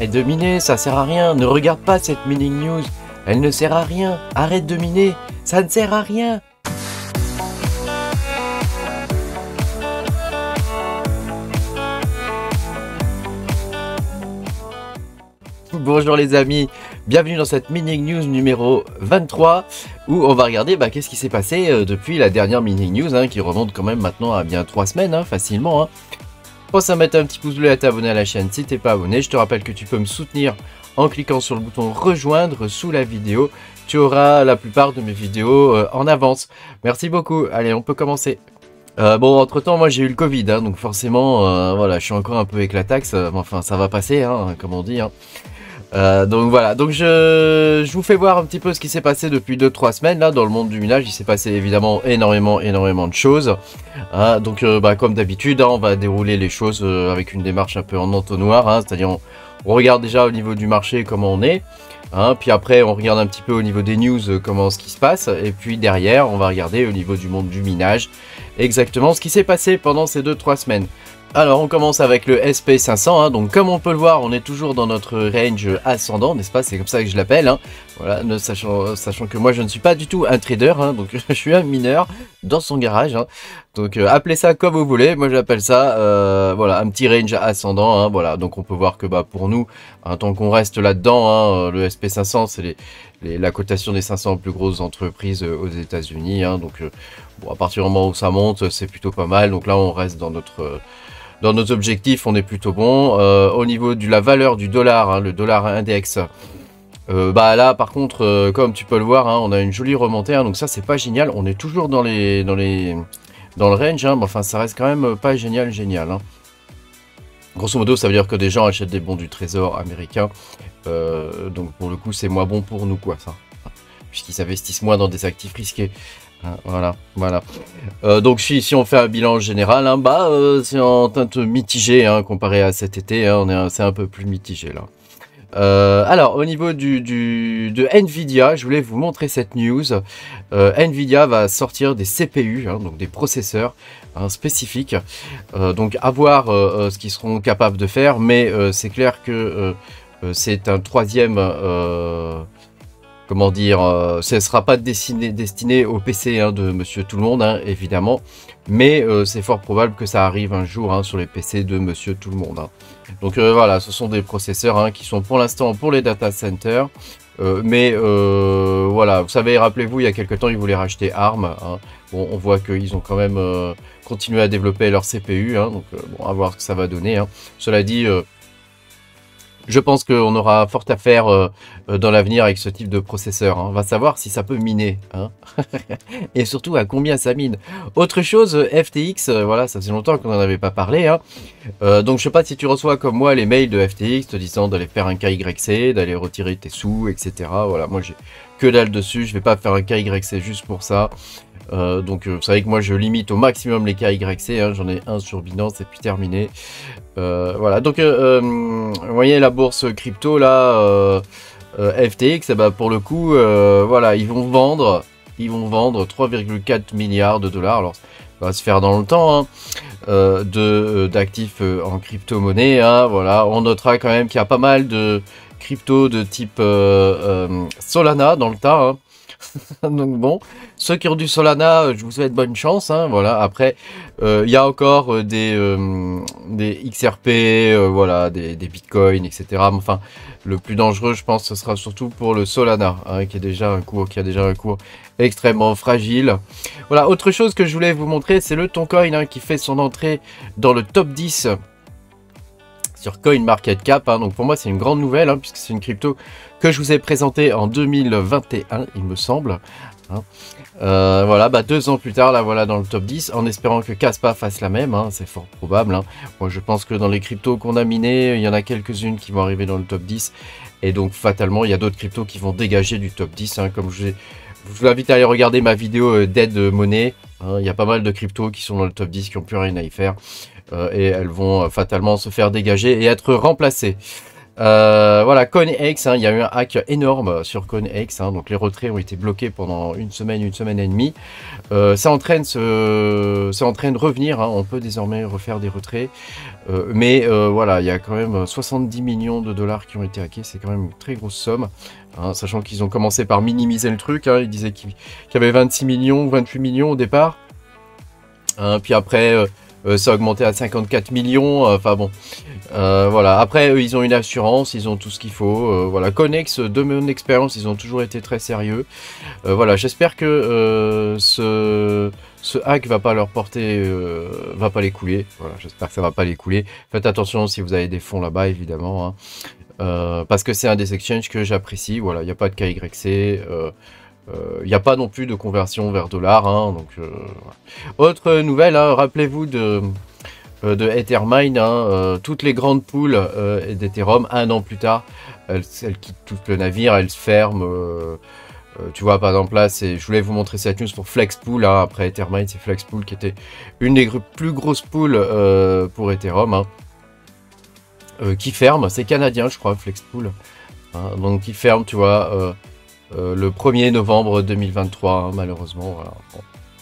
Arrête de miner, ça sert à rien. Ne regarde pas cette mining news. Elle ne sert à rien. Arrête de miner, ça ne sert à rien. Bonjour les amis, bienvenue dans cette mining news numéro 23 où on va regarder qu'est-ce qui s'est passé depuis la dernière mining news qui remonte quand même maintenant à bien 3 semaines facilement. Pense à mettre un petit pouce bleu et à t'abonner à la chaîne si t'es pas abonné. Je te rappelle que tu peux me soutenir en cliquant sur le bouton rejoindre sous la vidéo. Tu auras la plupart de mes vidéos en avance. Merci beaucoup, allez on peut commencer. Bon, entre temps, moi j'ai eu le Covid, donc forcément, voilà, je suis encore un peu éclataxe, enfin ça va passer, comme on dit. Donc voilà, donc je vous fais voir un petit peu ce qui s'est passé depuis 2-3 semaines là dans le monde du minage. Il s'est passé évidemment énormément de choses. Donc comme d'habitude, on va dérouler les choses avec une démarche un peu en entonnoir, c'est-à-dire on regarde déjà au niveau du marché comment on est. Puis après on regarde un petit peu au niveau des news comment ce qui se passe, et puis derrière on va regarder au niveau du monde du minage exactement ce qui s'est passé pendant ces 2-3 semaines. Alors on commence avec le SP500, donc comme on peut le voir on est toujours dans notre range ascendant, n'est-ce pas? C'est comme ça que je l'appelle, voilà, sachant que moi je ne suis pas du tout un trader, donc je suis un mineur dans son garage, donc appelez ça comme vous voulez, moi j'appelle ça voilà, un petit range ascendant, voilà, donc on peut voir que pour nous, tant qu'on reste là-dedans, le SP500 c'est la cotation des 500 plus grosses entreprises aux États-Unis, donc bon, à partir du moment où ça monte c'est plutôt pas mal, donc là on reste dans nos objectifs, on est plutôt bon. Au niveau de la valeur du dollar, le dollar index, là par contre, comme tu peux le voir, on a une jolie remontée, donc ça c'est pas génial. On est toujours dans le range, mais enfin ça reste quand même pas génial. Grosso modo, ça veut dire que des gens achètent des bons du trésor américain, donc pour le coup c'est moins bon pour nous ça, puisqu'ils s'investissent moins dans des actifs risqués. Voilà. Donc si on fait un bilan général, c'est en teinte mitigée comparé à cet été, c'est un peu plus mitigé là. Alors au niveau de Nvidia, je voulais vous montrer cette news. Nvidia va sortir des CPU, donc des processeurs spécifiques, donc à voir ce qu'ils seront capables de faire, mais c'est clair que c'est un troisième comment dire, ce ne sera pas destiné au PC de Monsieur Tout-le-Monde, évidemment, mais c'est fort probable que ça arrive un jour sur les PC de Monsieur Tout-le-Monde. Donc voilà, ce sont des processeurs qui sont pour l'instant pour les data centers, mais voilà, vous savez, rappelez-vous, il y a quelques temps, ils voulaient racheter ARM. Bon, on voit qu'ils ont quand même continué à développer leur CPU, donc bon, à voir ce que ça va donner. Cela dit, je pense qu'on aura fort à faire dans l'avenir avec ce type de processeur. On va savoir si ça peut miner. Et surtout à combien ça mine. Autre chose, FTX, voilà, ça faisait longtemps qu'on n'en avait pas parlé. Donc je sais pas si tu reçois comme moi les mails de FTX te disant d'aller faire un KYC, d'aller retirer tes sous, etc. Voilà, moi j'ai que dalle dessus, je vais pas faire un KYC juste pour ça. Donc vous savez que moi je limite au maximum les KYC, j'en ai un sur Binance et puis terminé. Voilà, donc vous voyez la bourse crypto là, FTX, pour le coup, voilà, ils vont vendre 3,4 milliards de dollars. Alors ça va se faire dans le temps, d'actifs en crypto-monnaie, voilà. On notera quand même qu'il y a pas mal de crypto de type Solana dans le tas, donc bon, ceux qui ont du Solana, je vous souhaite bonne chance, voilà. Après, il y a encore des XRP, voilà, des bitcoins, etc. Mais enfin, le plus dangereux, je pense, ce sera surtout pour le Solana, qui a déjà un cours extrêmement fragile. Voilà, autre chose que je voulais vous montrer, c'est le Toncoin qui fait son entrée dans le top 10 sur CoinMarketCap, donc pour moi c'est une grande nouvelle, puisque c'est une crypto que je vous ai présentée en 2021, il me semble. Voilà, 2 ans plus tard, là voilà dans le top 10, en espérant que Kaspa fasse la même, c'est fort probable. Moi je pense que dans les cryptos qu'on a minées, il y en a quelques-unes qui vont arriver dans le top 10, et donc fatalement il y a d'autres cryptos qui vont dégager du top 10, comme je vous invite à aller regarder ma vidéo Dead Money, il y a pas mal de cryptos qui sont dans le top 10 qui n'ont plus rien à y faire. Et elles vont fatalement se faire dégager et être remplacées. Voilà, CoinEx, hein, il y a eu un hack énorme sur CoinEx, hein, donc les retraits ont été bloqués pendant une semaine et demie. C'est en train de revenir, hein, on peut désormais refaire des retraits, mais voilà, il y a quand même 70 millions de dollars qui ont été hackés, c'est quand même une très grosse somme, hein, sachant qu'ils ont commencé par minimiser le truc, hein, ils disaient qu'il y avait 26 millions, 28 millions au départ, hein, puis après ça a augmenté à 54 millions, enfin bon. Voilà, après eux, ils ont une assurance, ils ont tout ce qu'il faut, voilà, Connex, de mon expérience, ils ont toujours été très sérieux, voilà, j'espère que ce hack va pas leur porter, va pas les couler, voilà, j'espère que ça va pas les couler, faites attention si vous avez des fonds là-bas, évidemment, hein, parce que c'est un des exchanges que j'apprécie, voilà, il n'y a pas de KYC, il n'y a pas non plus de conversion vers dollar, hein, donc, voilà. Autre nouvelle, hein, rappelez-vous de Ethermine, hein, toutes les grandes poules d'Ethereum, un an plus tard, elles quittent tout le navire, elles se ferment. Tu vois, par exemple, là, je voulais vous montrer cette news pour Flexpool. Hein, après Ethermine, c'est Flexpool qui était une des plus grosses poules pour Ethereum, hein, qui ferme. C'est canadien, je crois, Flexpool. Hein, donc, qui ferme, tu vois, le 1er novembre 2023, hein, malheureusement. Voilà.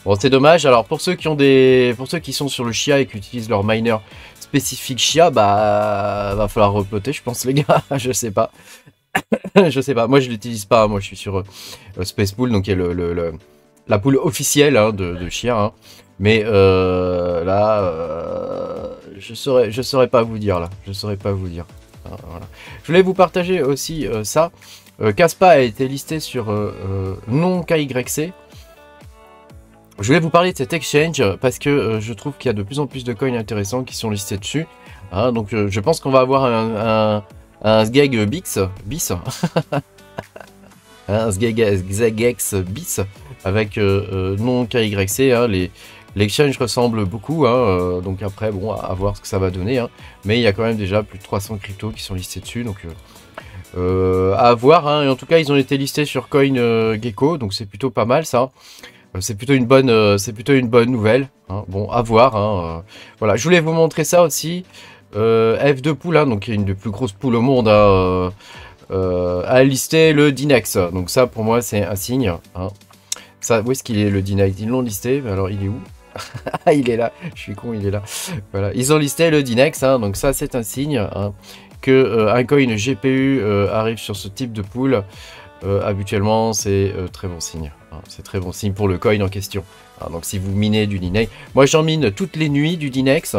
Bon, c'est dommage. Alors pour ceux qui sont sur le Chia et qui utilisent leur miner spécifique Chia, bah va falloir reploter, je pense les gars. Je sais pas. Je sais pas. Moi je l'utilise pas. Moi je suis sur Spacepool, donc qui est la pool officielle, hein, de Chia. Hein. Mais là, je saurais pas vous dire là. Je saurais pas vous dire. Voilà. Je voulais vous partager aussi ça. Kaspa a été listé sur non KYC. Je voulais vous parler de cet exchange parce que je trouve qu'il y a de plus en plus de coins intéressants qui sont listés dessus. Hein, donc je pense qu'on va avoir un SGEG bis, un SGEX bis avec non KYC. Hein, l'exchange ressemble beaucoup, hein, donc après bon à voir ce que ça va donner. Hein, mais il y a quand même déjà plus de 300 cryptos qui sont listés dessus, donc à voir. Hein, et en tout cas ils ont été listés sur CoinGecko, donc c'est plutôt pas mal ça. C'est plutôt une bonne nouvelle. Hein. Bon, à voir. Hein. Voilà, je voulais vous montrer ça aussi. F2 Pool, hein, donc qui est une des plus grosses poules au monde, hein, a listé le Dinex. Donc ça, pour moi, c'est un signe. Hein. Ça, où est-ce qu'il est le Dinex? Ils l'ont listé. Alors, il est où? Ah, il est là. Je suis con, il est là. Voilà, ils ont listé le Dinex. Hein, donc ça, c'est un signe, hein, que un coin GPU arrive sur ce type de pool. Habituellement, c'est très bon signe. Hein, c'est très bon signe pour le coin en question. Hein, donc, si vous minez du Dinex, moi j'en mine toutes les nuits du Dinex.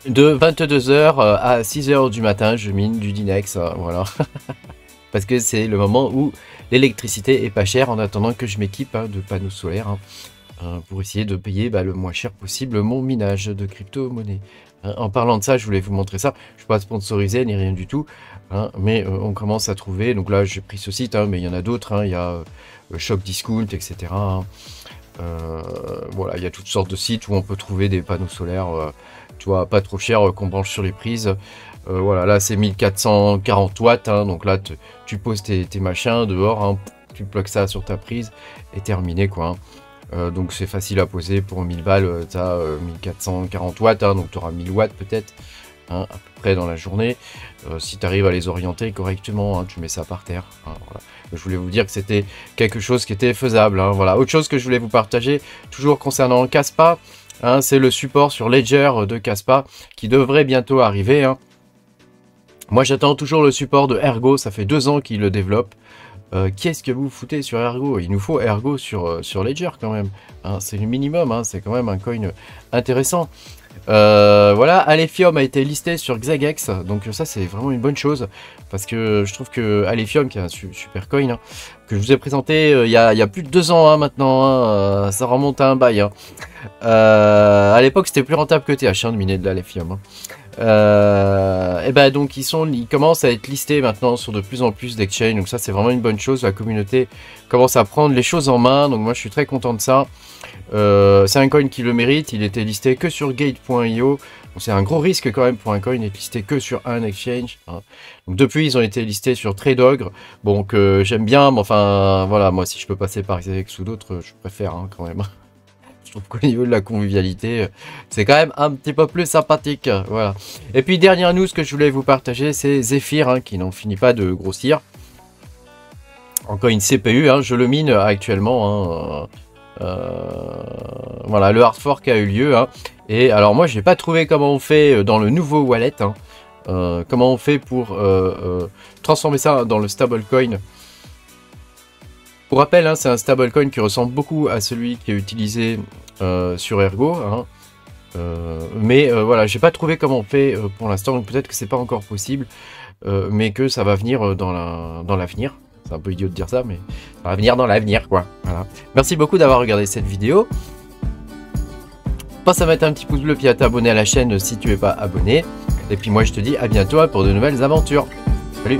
De 22h à 6h du matin, je mine du Dinex. Voilà. Parce que c'est le moment où l'électricité est pas chère en attendant que je m'équipe, hein, de panneaux solaires. Hein, pour essayer de payer le moins cher possible mon minage de crypto-monnaie. En parlant de ça, je voulais vous montrer ça. Je ne suis pas sponsorisé ni rien du tout, hein, mais on commence à trouver. Donc là, j'ai pris ce site, hein, mais il y en a d'autres. Hein, il y a Shop Discount, etc. Hein. Voilà, il y a toutes sortes de sites où on peut trouver des panneaux solaires, tu vois, pas trop chers, qu'on branche sur les prises. Voilà, là c'est 1440 watts. Hein, donc là, tu poses tes machins dehors, hein, tu plugues ça sur ta prise et terminé quoi. Hein. Donc c'est facile à poser pour 1000 balles, tu as 1440 watts, hein, donc tu auras 1000 watts peut-être, hein, à peu près dans la journée, si tu arrives à les orienter correctement, hein, tu mets ça par terre. Hein, voilà. Je voulais vous dire que c'était quelque chose qui était faisable. Hein, voilà. Autre chose que je voulais vous partager, toujours concernant Kaspa, hein, c'est le support sur Ledger de Kaspa qui devrait bientôt arriver. Hein. Moi j'attends toujours le support de Ergo, ça fait 2 ans qu'il le développe. Qu'est-ce que vous foutez sur Ergo? Il nous faut Ergo sur Ledger quand même. Hein, c'est le minimum, hein, c'est quand même un coin intéressant. Voilà, Alephium a été listé sur Xagex, donc ça c'est vraiment une bonne chose. Parce que je trouve que Alephium, qui est un super coin, hein, que je vous ai présenté il y a plus de 2 ans hein, maintenant, hein, ça remonte à un bail. Hein. À l'époque c'était plus rentable que TH hein, de miner de l'Alephium. Hein. Et ben donc ils commencent à être listés maintenant sur de plus en plus d'exchanges, donc ça c'est vraiment une bonne chose. La communauté commence à prendre les choses en main, donc moi je suis très content de ça. C'est un coin qui le mérite, il était listé que sur gate.io, c'est un gros risque quand même pour un coin d'être listé que sur un exchange. Hein. Donc depuis ils ont été listés sur Tradogre, bon que j'aime bien, mais enfin voilà, moi si je peux passer par Xavex ou d'autres, je préfère hein, quand même. Je trouve qu'au niveau de la convivialité, c'est quand même un petit peu plus sympathique. Voilà. Et puis, dernière news que je voulais vous partager, c'est Zephyr, hein, qui n'en finit pas de grossir. Encore une CPU, hein, je le mine actuellement. Hein, voilà, le hard fork a eu lieu. Hein, et alors, moi, j'ai pas trouvé comment on fait dans le nouveau wallet. Hein, comment on fait pour transformer ça dans le stablecoin. Pour rappel, hein, c'est un stablecoin qui ressemble beaucoup à celui qui est utilisé sur Ergo. Hein. Mais voilà, j'ai pas trouvé comment on fait pour l'instant, donc peut-être que c'est pas encore possible, mais que ça va venir dans l'avenir. C'est un peu idiot de dire ça, mais ça va venir dans l'avenir, quoi. Voilà. Merci beaucoup d'avoir regardé cette vidéo. Pense à mettre un petit pouce bleu puis à t'abonner à la chaîne si tu n'es pas abonné. Et puis moi, je te dis à bientôt pour de nouvelles aventures. Salut!